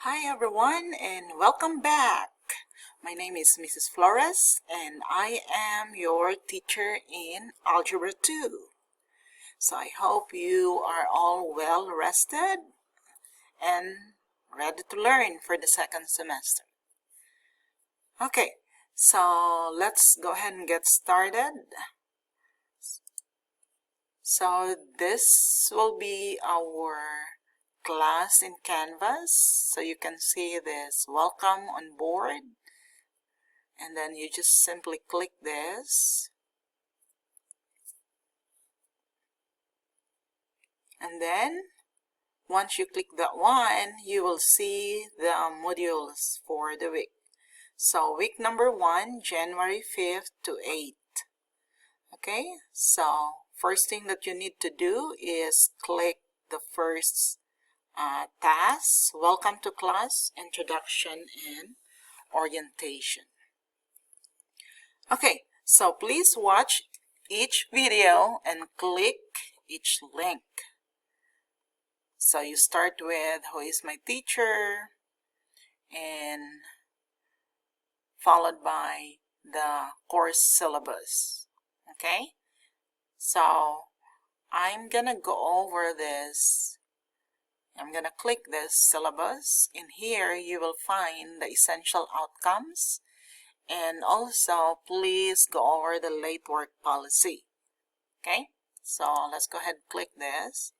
Hi everyone and welcome back. My name is Mrs. Flores and I am your teacher in Algebra 2. So I hope you are all well rested and ready to learn for the second semester. Okay, so let's go ahead and get started. So this will be our class in Canvas. So you can see this welcome on board. And then you just simply click this. And then once you click that one, you will see the modules for the week. So week number 1, January 5th to 8th. Okay, so first thing that you need to do is click the first task, Welcome to Class, Introduction and Orientation. Okay, so please watch each video and click each link. So you start with who is my teacher and followed by the course syllabus. Okay, so I'm gonna go over this. I'm gonna click this syllabus. In here you will find the essential outcomes, and also please go over the late work policy. Okay, so let's go ahead and click this.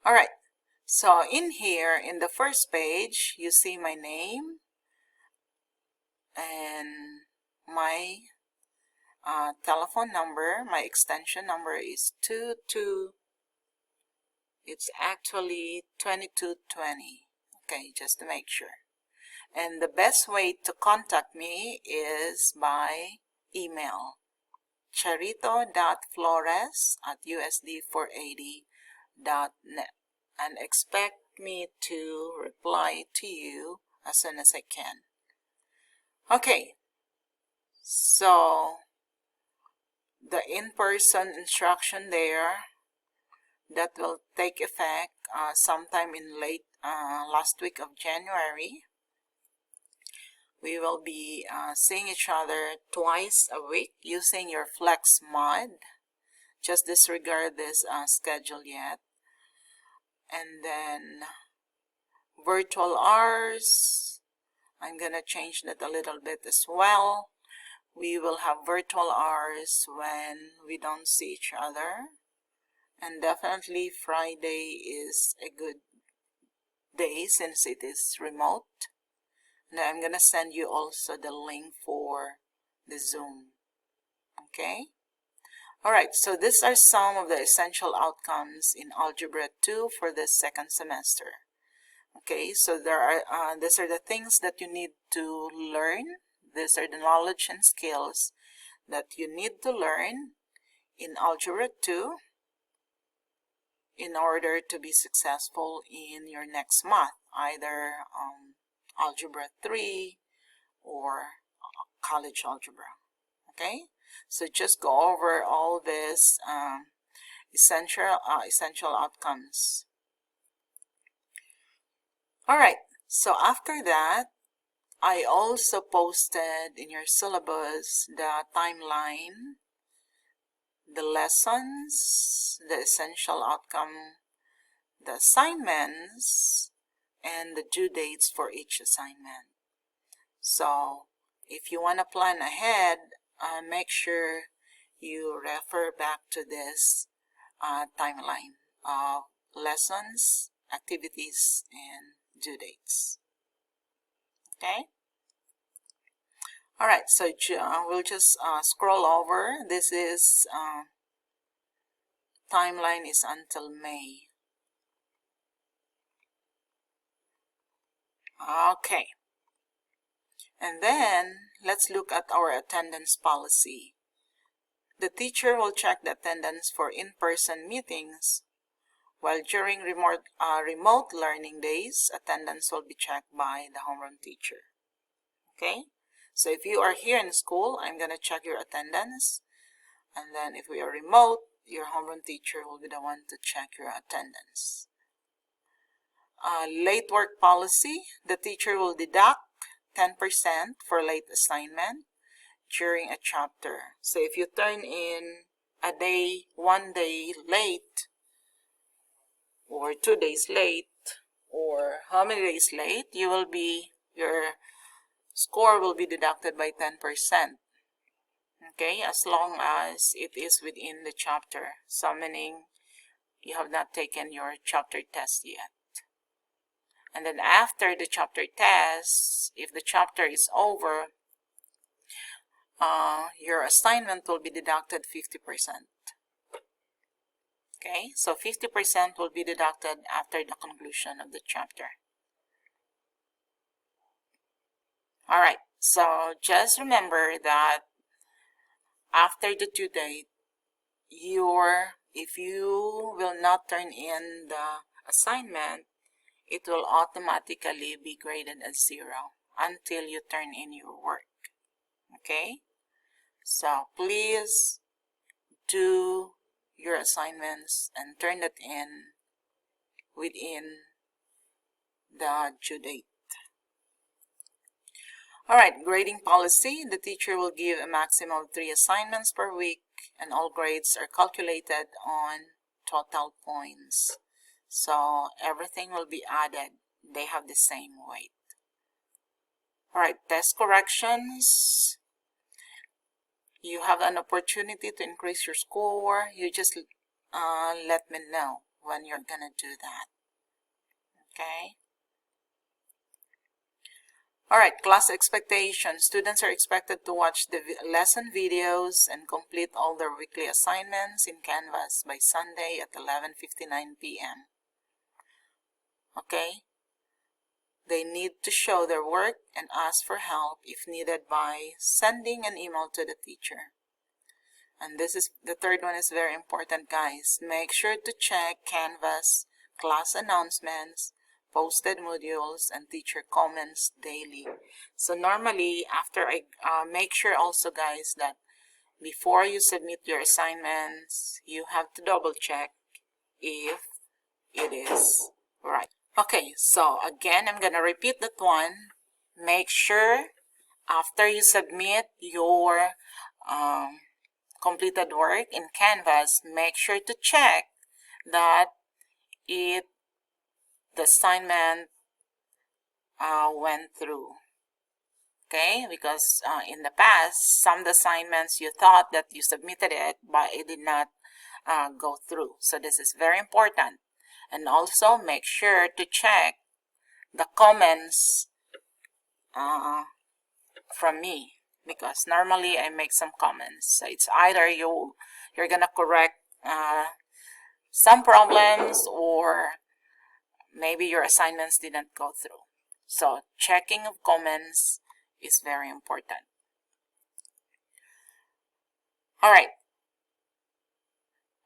Alright, so in here in the first page you see my name and my telephone number. My extension number is 22. It's actually 2220. Okay, just to make sure. And the best way to contact me is by email, charito.flores@usd480.net, and expect me to reply to you as soon as I can. Okay, so the in-person instruction there, that will take effect sometime in late last week of January. We will be seeing each other twice a week using your Flex mod. Just disregard this schedule yet. And then virtual hours, I'm gonna change that a little bit as well. We will have virtual hours when we don't see each other. And definitely Friday is a good day since it is remote. And I'm going to send you also the link for the Zoom. Okay? Alright, so these are some of the essential outcomes in Algebra 2 for this second semester. Okay, so these are the things that you need to learn. These are the knowledge and skills that you need to learn in Algebra 2 in order to be successful in your next math, either Algebra 3 or college algebra. Okay, so just go over all this essential outcomes. Alright, so after that, I also posted in your syllabus the timeline, the lessons, the essential outcome, the assignments, and the due dates for each assignment. So if you want to plan ahead, make sure you refer back to this timeline of lessons, activities, and due dates. Okay? Alright, so we'll just scroll over. This is timeline is until May. Okay. And then let's look at our attendance policy. The teacher will check the attendance for in-person meetings, while during remote learning days, attendance will be checked by the homeroom teacher. Okay? So if you are here in school, I'm going to check your attendance. And then if we are remote, your homeroom teacher will be the one to check your attendance. Late work policy, the teacher will deduct 10% for late assignment during a chapter. So if you turn in a day, 1 day late, or 2 days late, or how many days late, your score will be deducted by 10%. Okay, as long as it is within the chapter. So meaning you have not taken your chapter test yet. And then after the chapter test, if the chapter is over, your assignment will be deducted 50%. Okay, so 50% will be deducted after the conclusion of the chapter. Alright, so just remember that after the due date, if you will not turn in the assignment, it will automatically be graded as 0 until you turn in your work. Okay, so please do your assignments and turn it in within the due date. Alright, grading policy. The teacher will give a maximum of 3 assignments per week, and all grades are calculated on total points. So everything will be added. They have the same weight. Alright, test corrections. You have an opportunity to increase your score. You just let me know when you're gonna do that. Okay. Alright, class expectations. Students are expected to watch the lesson videos and complete all their weekly assignments in Canvas by Sunday at 11:59 p.m. Okay? They need to show their work and ask for help if needed by sending an email to the teacher. And the third one is very important, guys. Make sure to check Canvas class announcements, posted modules, and teacher comments daily. So normally, after I make sure also, guys, that before you submit your assignments, you have to double check if it is right. Okay, so again, I'm gonna repeat that one. Make sure after you submit your completed work in Canvas, make sure to check that the assignment went through. Okay, because in the past, some assignments you thought that you submitted it, but it did not go through. So this is very important. And also make sure to check the comments from me, because normally I make some comments. So it's either you're gonna correct some problems, or maybe your assignments didn't go through. So checking of comments is very important. All right.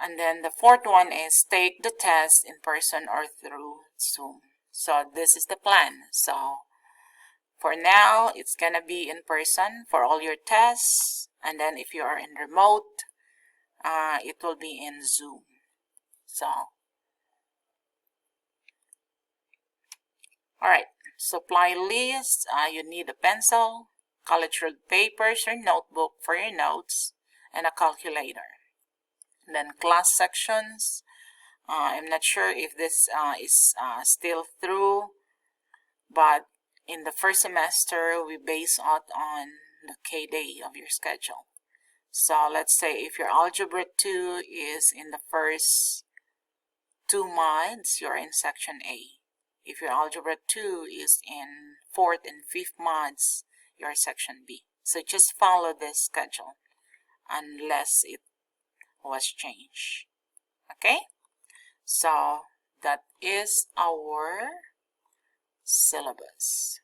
And then the fourth one is take the test in person or through Zoom. So this is the plan. So for now, it's gonna be in person for all your tests. And then if you are in remote, it will be in Zoom. So, all right. Supply list. You need a pencil, college-ruled papers or notebook for your notes, and a calculator. And then class sections. I'm not sure if this is still through, but in the first semester, we base out on the K-day of your schedule. So let's say if your Algebra 2 is in the first 2 mods, you're in section A. If your Algebra 2 is in 4th and 5th mods, you're section B. So just follow this schedule unless it was changed. Okay? So that is our syllabus.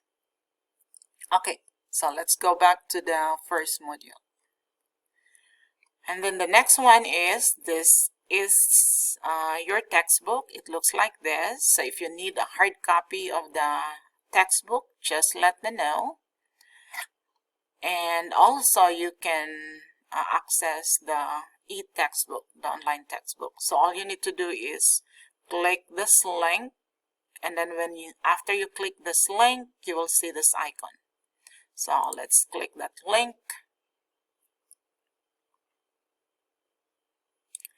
Okay, so let's go back to the first module. And then the next one is, this is your textbook. It looks like this. So if you need a hard copy of the textbook, just let me know. And also you can access the e-textbook, the online textbook. So all you need to do is click this link, and then after you click this link, you will see this icon. So let's click that link,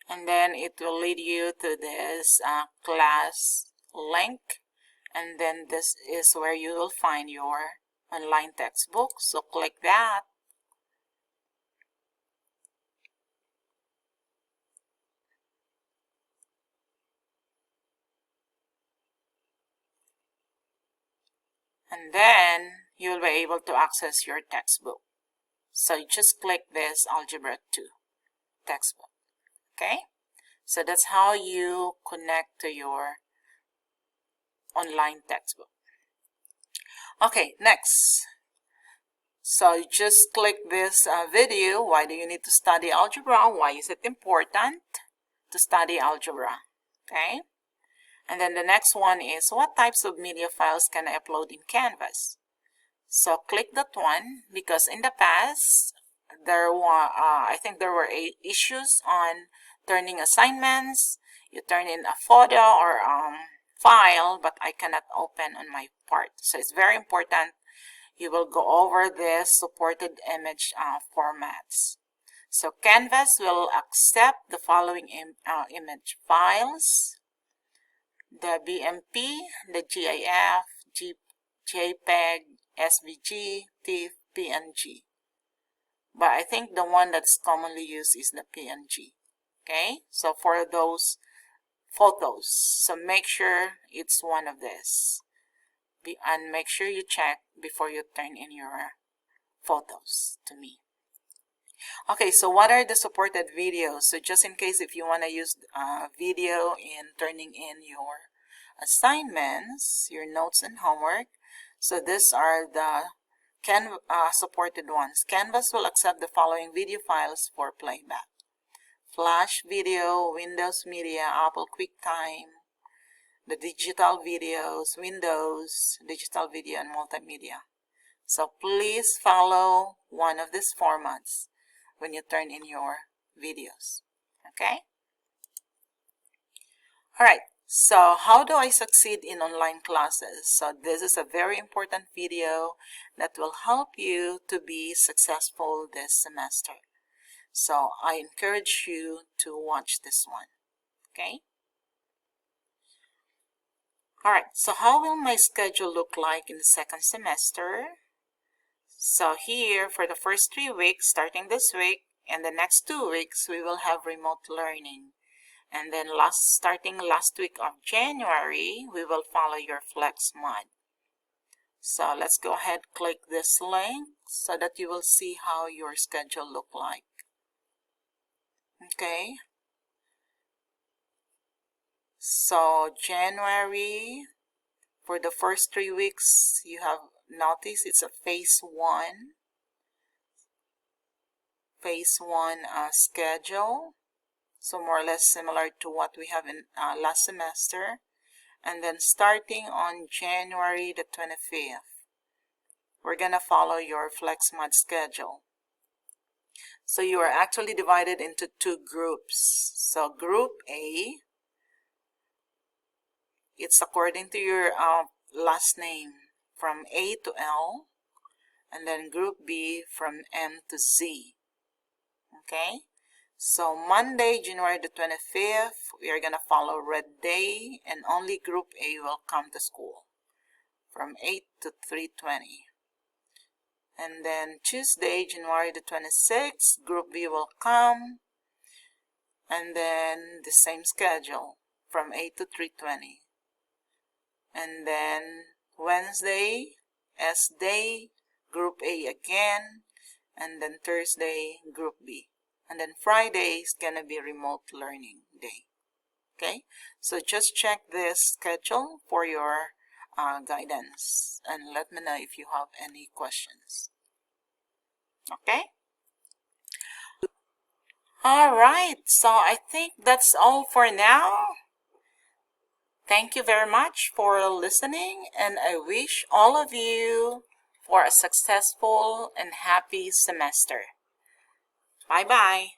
and then it will lead you to this class link, and then this is where you will find your online textbook. So click that, and then you'll be able to access your textbook. So you just click this Algebra 2 textbook. Okay, so that's how you connect to your online textbook. Okay, next. So you just click this video. Why do you need to study algebra? Why is it important to study algebra? Okay, and then the next one is, what types of media files can I upload in Canvas? So click that one, because in the past I think there were issues on turning assignments. You turn in a photo or file, but I cannot open on my part. So it's very important you will go over this supported image formats. So Canvas will accept the following image files: the BMP, the GIF, JPEG, SVG, TIFF, PNG. But I think the one that's commonly used is the PNG. Okay, so for those photos, so make sure it's one of this, and make sure you check before you turn in your photos to me. Okay, so what are the supported videos? So just in case if you want to use video in turning in your assignments, your notes and homework, so these are the supported ones. Canvas will accept the following video files for playback: Flash Video, Windows Media, Apple QuickTime, the digital videos, Windows, digital video, and multimedia. So please follow one of these formats when you turn in your videos. Okay? Alright, so how do I succeed in online classes? So this is a very important video that will help you to be successful this semester. So I encourage you to watch this one. Okay? Alright, so how will my schedule look like in the second semester? So here, for the first 3 weeks, starting this week, and the next 2 weeks, we will have remote learning. And then starting last week of January, we will follow your flex mod. So let's go ahead, click this link so that you will see how your schedule look like. Okay. So January, for the first 3 weeks, you have noticed it's a phase 1 schedule. So more or less similar to what we have in last semester. And then starting on January the 25th, we're going to follow your flex mod schedule. So you are actually divided into 2 groups. So group A, it's according to your last name from A to L, and then group B from M to Z. Okay, so Monday, January the 25th, we are going to follow red day, and only group A will come to school from 8 to 3:20. And then Tuesday, January the 26th, group B will come, and then the same schedule from 8 to 3:20. And then Wednesday, S day, group A again, and then Thursday, group B. And then Friday is going to be remote learning day. Okay, so just check this schedule for your guidance, and let me know if you have any questions. Okay? Alright, so I think that's all for now. Thank you very much for listening, and I wish all of you for a successful and happy semester. Bye-bye.